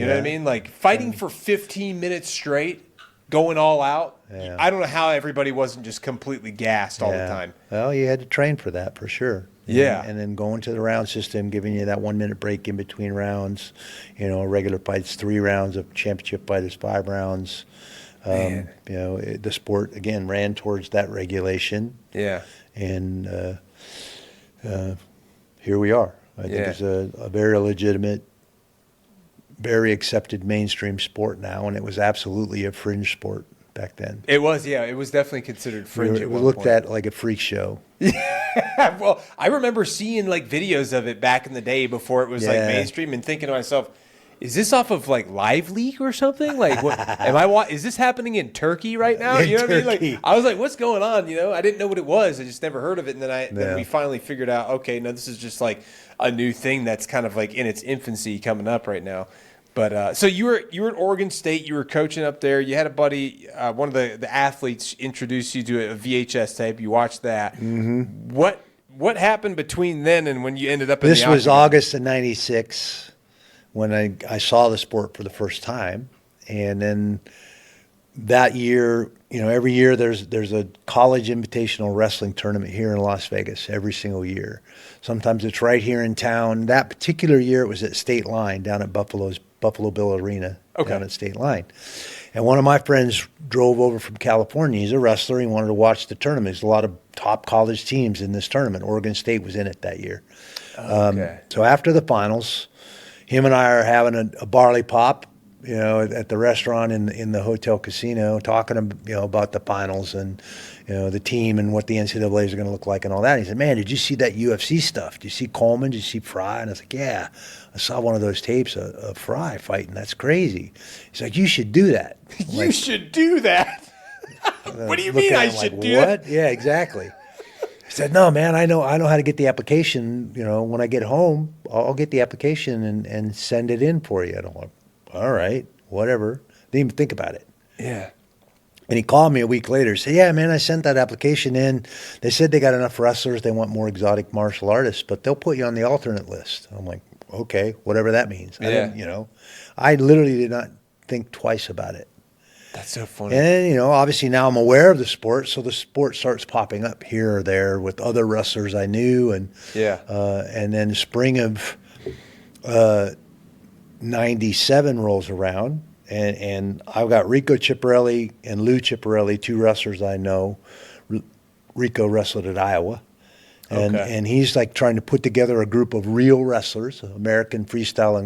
know what I mean? Like fighting for 15 minutes straight, going all out. Yeah. I don't know how everybody wasn't just completely gassed all the time. Well, you had to train for that for sure. Yeah. And then going to the round system, giving you that 1 minute break in between rounds. You know, regular fights 3 rounds, a championship fight is 5 rounds. You know, the sport again ran towards that regulation. Yeah. And here we are. I think it's a very legitimate, very accepted mainstream sport now, and it was absolutely a fringe sport back then. It was, yeah. It was definitely considered fringe. It was looked at like a freak show. Yeah. Well, I remember seeing like videos of it back in the day before it was like mainstream, and thinking to myself, is this off of like Live Leak or something? Like, what is this happening in Turkey right now? You know what I mean? Like, I was like, what's going on? You know, I didn't know what it was. I just never heard of it. And then we finally figured out, okay, no, this is just like a new thing that's kind of like in its infancy coming up right now. But so you were at Oregon State. You were coaching up there. You had a buddy, one of the athletes, introduced you to a VHS tape. You watched that. Mm-hmm. What happened between then and when you ended up in this the was octagon? August of '96 when I saw the sport for the first time, and then that year, you know, every year there's a college invitational wrestling tournament here in Las Vegas every single year. Sometimes it's right here in town. That particular year it was at State Line down at Buffalo Bill Arena down at State Line. And one of my friends drove over from California. He's a wrestler. He wanted to watch the tournament. There's a lot of top college teams in this tournament. Oregon State was in it that year. So after the finals, him and I are having a barley pop, you know, at the restaurant in the hotel casino, talking, you know, about the finals and, you know, the team and what the NCAAs are going to look like and all that. And he said, "Man, did you see that UFC stuff? Did you see Coleman? Did you see Fry?" And I was like, "Yeah, I saw one of those tapes of Fry fighting. That's crazy." He's like, "You should do that." You should do that. What do you mean I should do that? Yeah, exactly. He said, "No, man, I know how to get the application. You know, when I get home, I'll get the application and send it in for you." And I'm like, "All right, whatever." Didn't even think about it. Yeah. And he called me a week later. Said, "Yeah, man, I sent that application in. They said they got enough wrestlers. They want more exotic martial artists, but they'll put you on the alternate list." I'm like, "Okay, whatever that means." I literally did not think twice about it. That's so funny. And, you know, obviously now I'm aware of the sport, so the sport starts popping up here or there with other wrestlers I knew. And and then spring of 97 rolls around, and I've got Rico Ciparelli and Lou Ciparelli, 2 wrestlers I know. Rico wrestled at Iowa. And he's like trying to put together a group of real wrestlers, American freestyle and